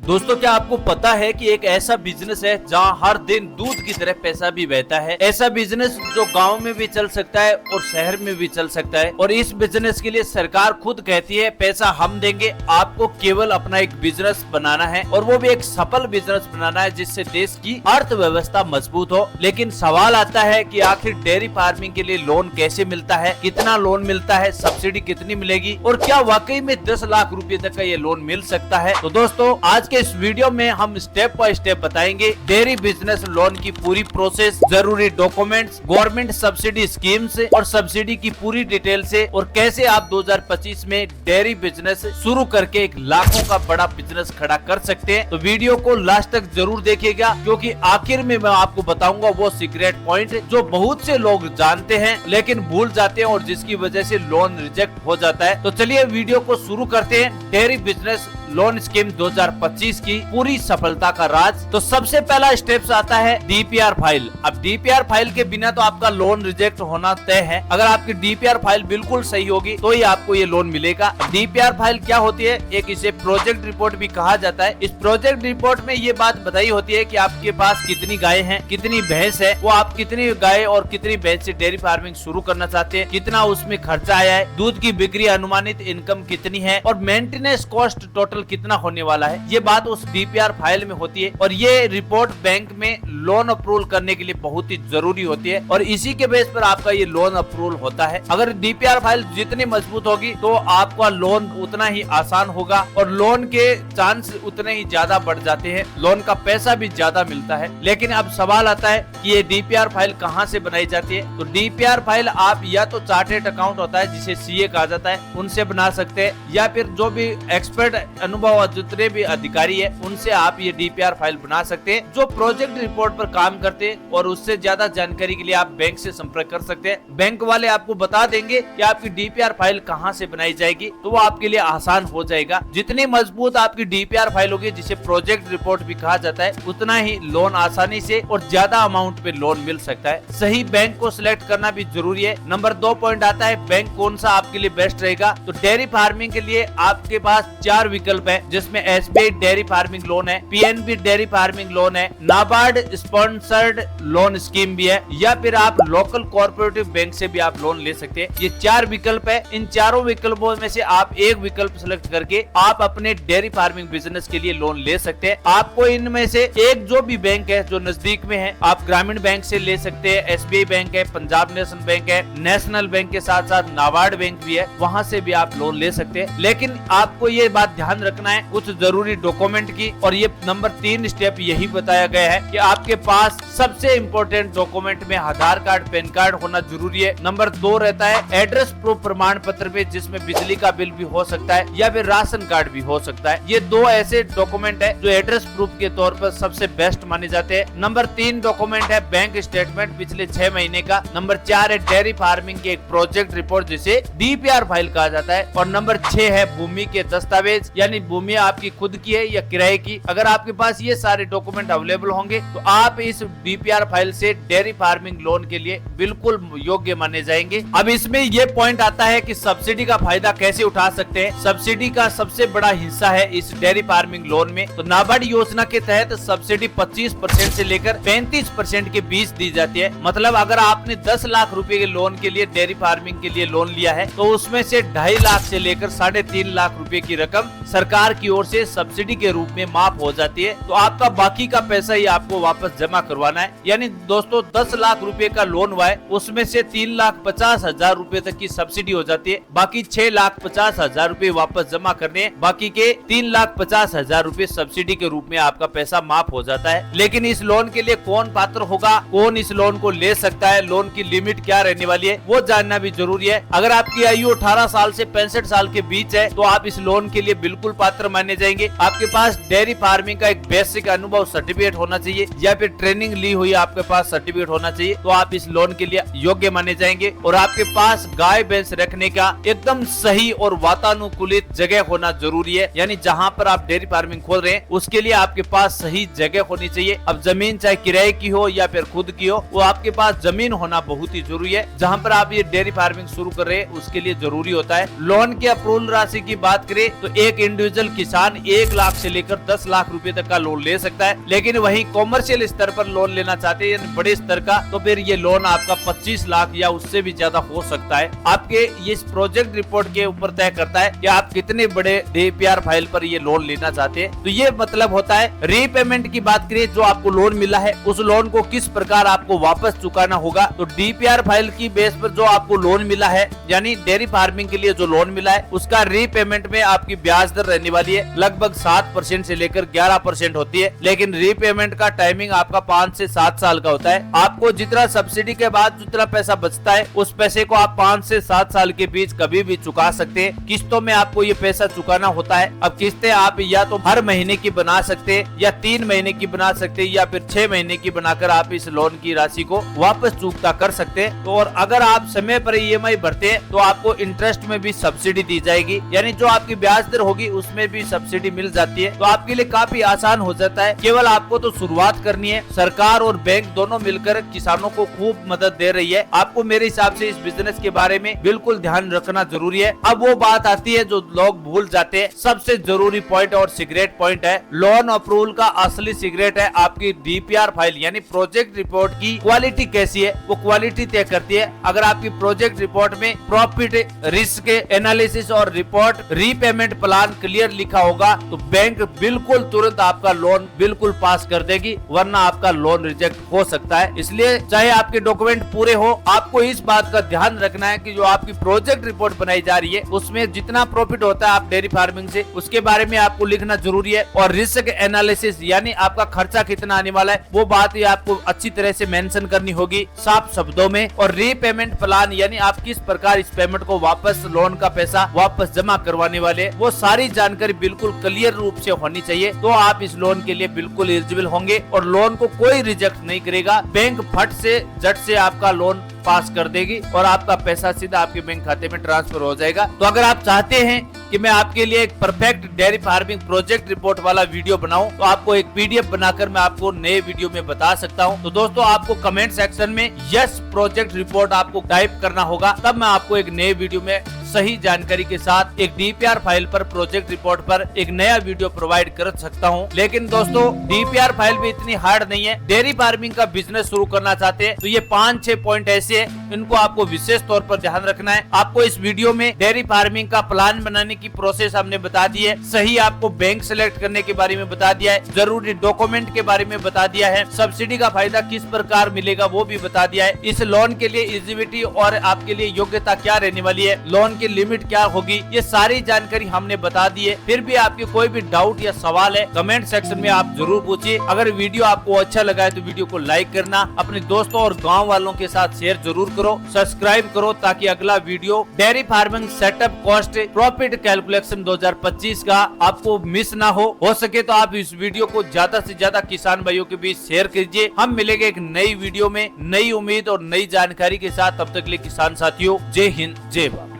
दोस्तों क्या आपको पता है कि एक ऐसा बिजनेस है जहां हर दिन दूध की तरह पैसा भी बहता है। ऐसा बिजनेस जो गांव में भी चल सकता है और शहर में भी चल सकता है। और इस बिजनेस के लिए सरकार खुद कहती है पैसा हम देंगे, आपको केवल अपना एक बिजनेस बनाना है और वो भी एक सफल बिजनेस बनाना है जिससे देश की अर्थव्यवस्था मजबूत हो। लेकिन सवाल आता है कि आखिर डेयरी फार्मिंग के लिए लोन कैसे मिलता है, कितना लोन मिलता है, सब्सिडी कितनी मिलेगी और क्या वाकई में 10 लाख रुपए तक का ये लोन मिल सकता है। तो दोस्तों आज के इस वीडियो में हम स्टेप बाय स्टेप बताएंगे डेयरी बिजनेस लोन की पूरी प्रोसेस, जरूरी डॉक्यूमेंट्स, गवर्नमेंट सब्सिडी स्कीम्स और सब्सिडी की पूरी डिटेल से और कैसे आप 2025 में डेयरी बिजनेस शुरू करके एक लाखों का बड़ा बिजनेस खड़ा कर सकते हैं। तो वीडियो को लास्ट तक जरूर देखिएगा क्योंकि आखिर में मैं आपको बताऊंगा वो सीक्रेट पॉइंट जो बहुत से लोग जानते हैं लेकिन भूल जाते हैं और जिसकी वजह से लोन रिजेक्ट हो जाता है। तो चलिए वीडियो को शुरू करते हैं। डेयरी बिजनेस लोन स्कीम 2025 की पूरी सफलता का राज। तो सबसे पहला स्टेप आता है डीपीआर फाइल। अब डीपीआर फाइल के बिना तो आपका लोन रिजेक्ट होना तय है। अगर आपकी डीपीआर फाइल बिल्कुल सही होगी तो ही आपको ये लोन मिलेगा। डीपीआर फाइल क्या होती है? एक इसे प्रोजेक्ट रिपोर्ट भी कहा जाता है। इस प्रोजेक्ट रिपोर्ट में ये बात बताई होती है कि आपके पास कितनी गाय हैं, कितनी भैंस है, वो आप कितनी गाय और कितनी भैंस से डेयरी फार्मिंग शुरू करना चाहते हैं, कितना उसमें खर्चा आया है, दूध की बिक्री, अनुमानित इनकम कितनी है और मेंटेनेंस कॉस्ट टोटल कितना होने वाला है। ये बात उस डीपीआर फाइल में होती है और ये रिपोर्ट बैंक में लोन अप्रूवल करने के लिए बहुत ही जरूरी होती है और इसी के बेस पर आपका ये लोन अप्रूवल होता है। अगर डीपीआर फाइल जितनी मजबूत होगी तो आपका लोन उतना ही आसान होगा और लोन के चांस उतने ही ज्यादा बढ़ जाते हैं, लोन का पैसा भी ज्यादा मिलता है। लेकिन अब सवाल आता है कि ये डीपीआर फाइल कहाँ से बनाई जाती है? तो डीपीआर फाइल आप या तो चार्टेड अकाउंट होता है जिसे सीए कहा जाता है, उनसे बना सकते हैं या फिर जो भी एक्सपर्ट अनुभव जितने भी अधिकारी है उनसे आप ये डीपीआर फाइल बना सकते हैं जो प्रोजेक्ट रिपोर्ट पर काम करते हैं। और उससे ज्यादा जानकारी के लिए आप बैंक से संपर्क कर सकते हैं। बैंक वाले आपको बता देंगे कि आपकी डीपीआर फाइल कहां से बनाई जाएगी, तो वो आपके लिए आसान हो जाएगा। जितनी मजबूत आपकी डीपीआर फाइल होगी, जिसे प्रोजेक्ट रिपोर्ट भी कहा जाता है, उतना ही लोन आसानी से और ज्यादा अमाउंट पे लोन मिल सकता है। सही बैंक को सिलेक्ट करना भी जरूरी है। नंबर 2 पॉइंट आता है बैंक कौन सा आपके लिए बेस्ट रहेगा। तो डेयरी फार्मिंग के लिए आपके पास 4 विकल्प है जिसमें एसबीआई डेयरी फार्मिंग लोन है, पीएनबी डेयरी फार्मिंग लोन है, नाबार्ड स्पॉन्सर्ड लोन स्कीम भी है या फिर आप लोकल कोऑपरेटिव बैंक से भी आप लोन ले सकते हैं। ये 4 विकल्प है। इन चारों विकल्पों में से आप एक विकल्प सेलेक्ट करके आप अपने डेयरी फार्मिंग बिजनेस के लिए लोन ले सकते हैं। आपको इनमें से एक जो भी बैंक है जो नजदीक में है, आप ग्रामीण बैंक से ले सकते हैं, एसबीआई बैंक है, पंजाब नेशनल बैंक है, नेशनल बैंक के साथ साथ नाबार्ड बैंक भी है, वहाँ से भी आप लोन ले सकते हैं। लेकिन आपको ये बात ध्यान रखना है कुछ जरूरी डॉक्यूमेंट की, और ये नंबर 3 स्टेप यही बताया गया है कि आपके पास सबसे इम्पोर्टेंट डॉक्यूमेंट में आधार कार्ड, पैन कार्ड होना जरूरी है। नंबर 2 रहता है एड्रेस प्रूफ प्रमाण पत्र पे, जिसमें बिजली का बिल भी हो सकता है या फिर राशन कार्ड भी हो सकता है। ये 2 ऐसे डॉक्यूमेंट है जो एड्रेस प्रूफ के तौर पर सबसे बेस्ट माने जाते हैं। नंबर 3 डॉक्यूमेंट है बैंक स्टेटमेंट पिछले 6 महीने का। नंबर 4 है डेयरी फार्मिंग की एक प्रोजेक्ट रिपोर्ट जिसे डीपीआर फाइल कहा जाता है। और नंबर 6 है भूमि के दस्तावेज, यानी भूमि आपकी खुद की है या किराए की। अगर आपके पास ये सारे डॉक्यूमेंट अवेलेबल होंगे तो आप इस डीपीआर फाइल से डेयरी फार्मिंग लोन के लिए बिल्कुल योग्य माने जाएंगे। अब इसमें ये पॉइंट आता है कि सब्सिडी का फायदा कैसे उठा सकते हैं। सब्सिडी का सबसे बड़ा हिस्सा है इस डेयरी फार्मिंग लोन में। तो नाबार्ड योजना के तहत सब्सिडी 25% से लेकर 35% के बीच दी जाती है। मतलब अगर आपने 10 लाख रुपए के लोन के लिए डेयरी फार्मिंग के लिए लोन लिया है तो उसमें से 2.5 लाख से लेकर 3.5 लाख रुपए की रकम सरकार की ओर से सब्सिडी के रूप में माफ हो जाती है। तो आपका बाकी का पैसा ही आपको वापस जमा करवाना है। यानी दोस्तों 10 लाख रुपए का लोन हुआ है, उसमें से 3,50,000 रुपए तक की सब्सिडी हो जाती है। बाकी 6,50,000 रुपए वापस जमा करने हैं। बाकी के 3,50,000 रुपए सब्सिडी के रूप में आपका पैसा माफ हो जाता है। लेकिन इस लोन के लिए कौन पात्र होगा, कौन इस लोन को ले सकता है, लोन की लिमिट क्या रहने वाली है, वो जानना भी जरूरी है। अगर आपकी आयु 18 साल से 65 साल के बीच है तो आप इस लोन के लिए बिल्कुल पात्र माने जाएंगे। आपके पास डेयरी फार्मिंग का एक बेसिक अनुभव सर्टिफिकेट होना चाहिए या फिर ट्रेनिंग ली हुई आपके पास सर्टिफिकेट होना चाहिए, तो आप इस लोन के लिए योग्य माने जाएंगे। और आपके पास गाय भैंस रखने का एकदम सही और वातानुकूलित जगह होना जरूरी है। यानी जहाँ पर आप डेयरी फार्मिंग खोल रहे हैं उसके लिए आपके पास सही जगह होनी चाहिए। अब जमीन चाहे किराए की हो या फिर खुद की हो, वो आपके पास जमीन होना बहुत ही जरूरी है। जहाँ पर आप ये डेयरी फार्मिंग शुरू कर रहे हैं उसके लिए जरूरी होता है। लोन के अप्रूवल राशि की बात करें तो एक इंडिविजुअल किसान 1 लाख से लेकर 10 लाख रुपए तक का लोन ले सकता है। लेकिन वही कॉमर्शियल स्तर पर लोन लेना चाहते हैं यानी बड़े स्तर का, तो फिर ये लोन आपका 25 लाख या उससे भी ज्यादा हो सकता है। आपके ये प्रोजेक्ट रिपोर्ट के ऊपर तय करता है कि आप कितने बड़े डीपीआर फाइल पर ये लोन लेना चाहते हैं। तो ये मतलब होता है रीपेमेंट की बात करें, जो आपको लोन मिला है उस लोन को किस प्रकार आपको वापस चुकाना होगा। तो डीपीआर फाइल की बेस पर जो आपको लोन मिला है यानी डेयरी फार्मिंग के लिए जो लोन मिला है उसका रीपेमेंट में आपकी ब्याज दर रहने वाली है लगभग 7% से लेकर 11% होती है। लेकिन रीपेमेंट का टाइमिंग आपका 5 से 7 साल का होता है। आपको जितना सब्सिडी के बाद जितना पैसा बचता है उस पैसे को आप 5 से 7 साल के बीच कभी भी चुका सकते हैं। किस्तों में आपको ये पैसा चुकाना होता है। अब किस्तें आप या तो हर महीने की बना सकते हैं या 3 महीने की बना सकते हैं या फिर 6 महीने की बनाकर आप इस लोन की राशि को वापस चुकता कर सकते हैं। तो और अगर आप समय पर ईएमआई भरते हैं तो आपको इंटरेस्ट में भी सब्सिडी दी जाएगी, यानी जो आपकी ब्याज दर होगी उसमें भी सब्सिडी मिल जाती है। तो आपके लिए काफी आसान हो जाता है। केवल आपको तो शुरुआत करनी है। सरकार और बैंक दोनों मिलकर किसानों को खूब मदद दे रही है। आपको मेरे हिसाब से इस बिजनेस के बारे में बिल्कुल ध्यान रखना जरूरी है। अब वो बात आती है जो लोग भूल जाते हैं, सबसे जरूरी पॉइंट और सिगरेट पॉइंट है। लोन अप्रूवल का असली सिगरेट है आपकी डीपीआर फाइल यानी प्रोजेक्ट रिपोर्ट की क्वालिटी कैसी है, वो क्वालिटी तय करती है। अगर आपकी प्रोजेक्ट रिपोर्ट में प्रॉफिट रिस्क एनालिसिस और रिपोर्ट रीपेमेंट प्लान क्लियर लिखा होगा तो बैंक बिल्कुल तुरंत आपका लोन बिल्कुल पास कर देगी, वरना आपका लोन रिजेक्ट हो सकता है। इसलिए चाहे आपके डॉक्यूमेंट पूरे हो, आपको इस बात का ध्यान रखना है कि जो आपकी प्रोजेक्ट रिपोर्ट बनाई जा रही है उसमें जितना प्रॉफिट होता है आप डेयरी फार्मिंग से उसके बारे में आपको लिखना जरूरी है। और रिस्क एनालिसिस यानी आपका खर्चा कितना आने वाला है वो बात ही आपको अच्छी तरह से मेंशन करनी होगी साफ शब्दों में। और रीपेमेंट प्लान यानी आप किस प्रकार इस पेमेंट को वापस लोन का पैसा वापस जमा करवाने वाले, वो सारी जानकारी बिल्कुल क्लियर रूप से होनी चाहिए। तो आप इस लोन के लिए बिल्कुल एलिजिबल होंगे और लोन को कोई रिजेक्ट नहीं करेगा। बैंक फट से झट से आपका लोन पास कर देगी और आपका पैसा सीधा आपके बैंक खाते में ट्रांसफर हो जाएगा। तो अगर आप चाहते हैं कि मैं आपके लिए एक perfect dairy farming project report वाला वीडियो बनाऊं तो आपको एक पीडीएफ बनाकर मैं आपको नए वीडियो में बता सकता हूं। तो दोस्तों आपको कमेंट सेक्शन में यस प्रोजेक्ट रिपोर्ट आपको टाइप करना होगा, तब मैं आपको एक नए वीडियो में सही जानकारी के साथ एक डीपीआर फाइल पर प्रोजेक्ट रिपोर्ट पर एक नया वीडियो प्रोवाइड कर सकता हूं। लेकिन दोस्तों डीपीआर फाइल भी इतनी हार्ड नहीं है। डेयरी फार्मिंग का बिजनेस शुरू करना चाहते हैं तो ये 5-6 पॉइंट ऐसे हैं, इनको आपको विशेष तौर पर ध्यान रखना है। आपको इस वीडियो में डेयरी फार्मिंग का प्लान बनाने की प्रोसेस हमने बता दी है, सही आपको बैंक सिलेक्ट करने के बारे में बता दिया है, जरूरी डॉक्यूमेंट के बारे में बता दिया है, सब्सिडी का फायदा किस प्रकार मिलेगा वो भी बता दिया है। इस लोन के लिए एलिजिबिलिटी और आपके लिए योग्यता क्या रहने वाली है, लोन की लिमिट क्या होगी, ये सारी जानकारी हमने बता दी है। फिर भी आपके कोई भी डाउट या सवाल है कमेंट सेक्शन में आप जरूर पूछिए। अगर वीडियो आपको अच्छा लगा है तो वीडियो को लाइक करना, अपने दोस्तों और गांव वालों के साथ शेयर जरूर करो, सब्सक्राइब करो ताकि अगला video dairy farming setup cost profit calculation 2025 का आपको मिस ना हो सके तो आप इस वीडियो को ज्यादा से ज्यादा किसान भाइयों के बीच शेयर कीजिए। हम मिलेंगे एक नई वीडियो में नई उम्मीद और नई जानकारी के साथ। तब तक के लिए किसान साथियों जय हिंद जय भारत।